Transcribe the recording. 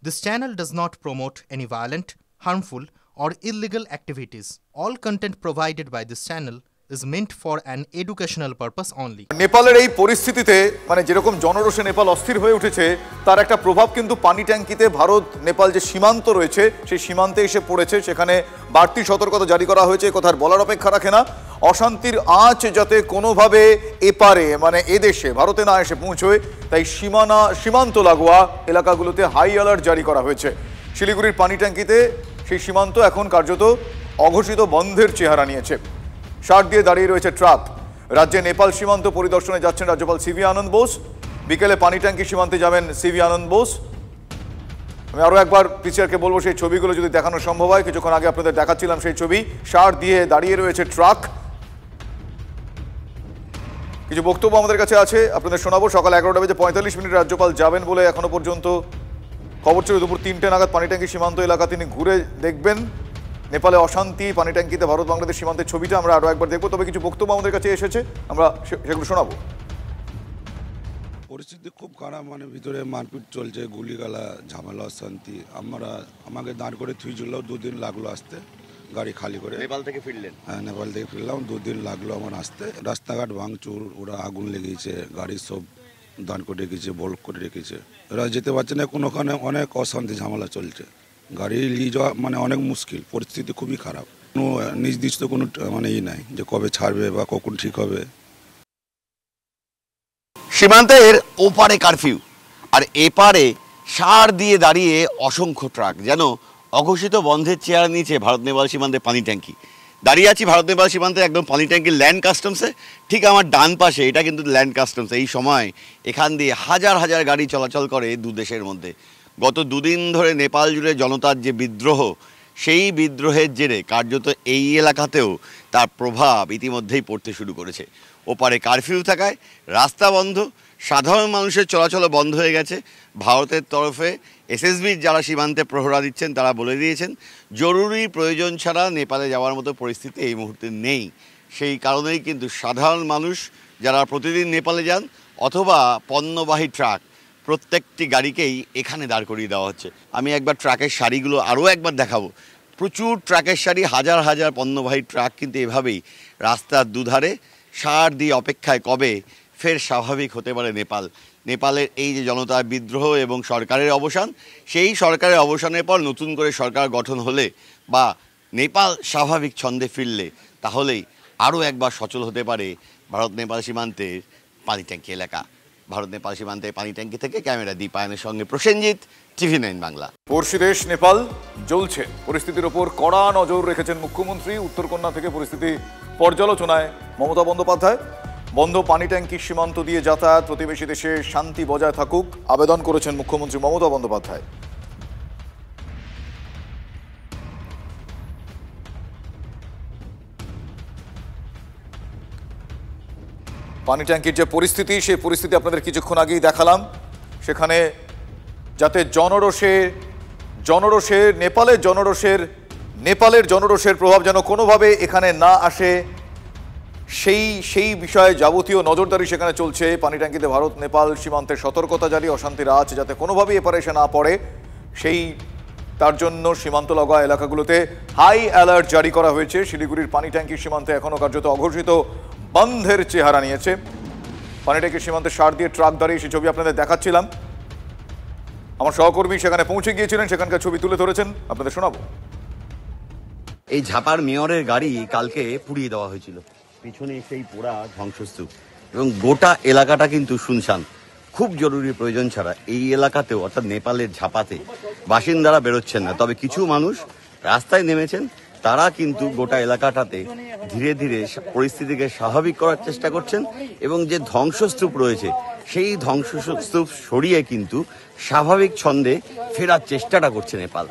This channel does not promote any violent, harmful, or illegal activities. All content provided by this channel is meant for an educational purpose only. নেপালের এই পরিস্থিতিতে মানে যেরকম জনরোষে নেপাল অস্থির হয়ে উঠেছে তার একটা প্রভাব কিন্তু পানি ট্যাঙ্কিতে ভারত নেপাল যে সীমান্ত রয়েছে সেই সীমান্তে এসে পড়েছে। সেখানে বাড়তি সতর্কতা জারি করা হয়েছে, কথার বলার অপেক্ষা রাখে না। অশান্তির আঁচ যাতে কোনোভাবে এপারে মানে এদেশে ভারতে না এসে পৌঁছয় তাই সীমান্ত লাগোয়া এলাকাগুলোতে হাই অ্যালার্ট জারি করা হয়েছে। শিলিগুড়ির পানি ট্যাঙ্কিতে সেই সীমান্ত এখন কার্যত অঘোষিত বন্ধের চেহারা নিয়েছে। ষাট দিয়ে দাঁড়িয়ে রয়েছে ট্রাক। রাজ্যে নেপাল সীমান্ত পরিদর্শনে যাচ্ছেন রাজ্যপাল সিভি আনন্দ বোস। বিকেলে পানি ট্যাঙ্কি সীমান্তে যাবেন সিভি আনন্দ বোস। আমি আরও একবার পিসিআরকে বলবো সেই ছবিগুলো যদি দেখানো সম্ভব হয়। কিছুক্ষণ আগে আপনাদের দেখাচ্ছিলাম সেই ছবি। ষাট দিয়ে দাঁড়িয়ে রয়েছে ট্রাক। কিছু বক্তব্য আমাদের কাছে আছে, আপনাদের শোনাবো। সকাল 11:45 রাজ্যপাল যাবেন বলে এখনো পর্যন্ত খবর ছিল। দুপুর 3টে নাগাদ পানি ট্যাঙ্কি সীমান্ত এলাকা তিনি ঘুরে দেখবেন। নেপালে অশান্তি, পানি ট্যাঙ্কিতে ভারত বাংলাদেশ সীমান্তের ছবিটা আমরা আরও একবার দেখবো। তবে কিছু বক্তব্য আমাদের কাছে এসেছে, আমরা সেগুলো শোনাবো। পরিস্থিতি খুব খারাপ, মানে ভিতরে মারপিট চলছে, গুলিগালা, ঝামেলা, অশান্তি। আমাকে দাঁড় করে থুইছিল, 2 দিন লাগলো আসতে, গাড়ি খালি করে। নেপাল থেকে ফিরলেন? হ্যাঁ, নেপাল থেকে ফিরলাম, 2 দিন লাগলো আমার আসতে। রাস্তাঘাট ভাঙচুর, ওরা আগুন লেগেছে, গাড়ি সব দাঁড় করে রেখেছে, বলক করে রেখেছে। এরা যেতে পারছে না, কোনোখানে অনেক অশান্তি ঝামেলা চলছে। গাড়ি নিয়ে যাওয়া মানে অনেক মুশকিল, পরিস্থিতি খুবই খারাপ। কোনো নির্দিষ্ট কোনো মানে নাই যে কবে ছাড়বে বা কখন ঠিক হবে। সীমান্তের ওপারে কারফিউ, আর এপারে সার দিয়ে দাঁড়িয়ে অসংখ্য ট্রাক, যেন অঘোষিত বন্ধের চেয়ার নিচে ভারত নেপাল সীমান্তে পানি ট্যাঙ্কি। দাঁড়িয়ে আছি ভারত নেপাল সীমান্তে একদম পানি ট্যাঙ্কির ল্যান্ড কাস্টমসে। ঠিক আমার ডান পাশে এটা কিন্তু ল্যান্ড কাস্টমস। এই সময় এখান দিয়ে হাজার হাজার গাড়ি চলাচল করে দু দেশের মধ্যে। গত 2 দিন ধরে নেপাল জুড়ে জনতার যে বিদ্রোহ, সেই বিদ্রোহের জেরে কার্যত এই এলাকাতেও তার প্রভাব ইতিমধ্যেই পড়তে শুরু করেছে। ওপারে কারফিউ থাকায় রাস্তা বন্ধ, সাধারণ মানুষের চলাচল বন্ধ হয়ে গেছে। ভারতের তরফে এসএসবির যারা সীমান্তে প্রহরা দিচ্ছেন তারা বলে দিয়েছেন জরুরি প্রয়োজন ছাড়া নেপালে যাওয়ার মতো পরিস্থিতি এই মুহূর্তে নেই। সেই কারণেই কিন্তু সাধারণ মানুষ যারা প্রতিদিন নেপালে যান অথবা পণ্যবাহী ট্রাক, প্রত্যেকটি গাড়িকেই এখানে দাঁড় করিয়ে দেওয়া হচ্ছে। আমি একবার ট্রাকের সারিগুলো আরও একবার দেখাবো। প্রচুর ট্রাকের সারি, হাজার হাজার পণ্যবাহী ট্রাক কিন্তু এভাবেই রাস্তার দুধারে সার দিয়ে অপেক্ষায় কবে ফের স্বাভাবিক হতে পারে নেপাল। নেপালের এই যে জনতার বিদ্রোহ এবং সরকারের অবসান, সেই সরকারের অবসানের পর নতুন করে সরকার গঠন হলে বা নেপাল স্বাভাবিক ছন্দে ফিরলে তাহলেই আরও একবার সচল হতে পারে ভারত নেপাল সীমান্তের পানি ট্যাঙ্কি এলাকা। ভারত নেপাল সীমান্তে পানি ট্যাঙ্কি থেকে ক্যামেরা দীপায়নের সঙ্গে প্রসেনজিৎ, TV9 বাংলা। পড়শি দেশ নেপাল জ্বলছে, পরিস্থিতির ওপর কড়া নজর রেখেছেন মুখ্যমন্ত্রী। উত্তরকন্যা থেকে পরিস্থিতি পর্যালোচনায় মমতা বন্দ্যোপাধ্যায়। বন্ধ পানি ট্যাঙ্কি সীমান্ত দিয়ে যাতায়াত, প্রতিবেশী দেশে শান্তি বজায় থাকুক আবেদন করেছেন মুখ্যমন্ত্রী মমতা বন্দ্যোপাধ্যায়। পানি ট্যাঙ্কির যে পরিস্থিতি, সেই পরিস্থিতি আপনাদের কিছুক্ষণ আগেই দেখালাম। সেখানে যাতে নেপালের জনরোষের প্রভাব যেন কোনোভাবে এখানে না আসে, সেই বিষয়ে যাবতীয় নজরদারি সেখানে চলছে। পানি ট্যাঙ্কিতে ভারত নেপাল সীমান্তের সতর্কতা জারি, অশান্তির আঁচ যাতে কোনোভাবেই এপারে এসে না পড়ে, তার জন্য সীমান্ত লাগোয়া এলাকাগুলোতে হাই অ্যালার্ট জারি করা হয়েছে। শিলিগুড়ির পানি ট্যাঙ্কির সীমান্তে এখনও কার্যত অঘোষিত বন্ধের চেহারা নিয়েছে। পানি ট্যাঙ্কির সীমান্তে সার দিয়ে ট্রাক দাঁড়িয়ে সেই ছবি আপনাদের দেখাচ্ছিলাম। আমার সহকর্মী সেখানে পৌঁছে গিয়েছিলেন, সেখানকার ছবি তুলে ধরেছেন, আপনাদের শোনাবো। এই ঝাপার মেয়রের গাড়ি কালকে পুড়িয়ে দেওয়া হয়েছিল, পিছনে সেই পোড়া ধ্বংসস্তূপ, এবং গোটা এলাকাটা কিন্তু শুনশান। খুব জরুরি প্রয়োজন ছাড়া এই এলাকাতেও অর্থাৎ নেপালের ঝাপাতে বাসিন্দারা বেরোচ্ছেন না। তবে কিছু মানুষ রাস্তায় নেমেছেন, তারা কিন্তু গোটা এলাকাটাতে ধীরে ধীরে পরিস্থিতিকে স্বাভাবিক করার চেষ্টা করছেন এবং যে ধ্বংসস্তূপ রয়েছে সেই ধ্বংসস্তূপ সরিয়ে কিন্তু স্বাভাবিক ছন্দে ফেরার চেষ্টাটা করছে নেপাল।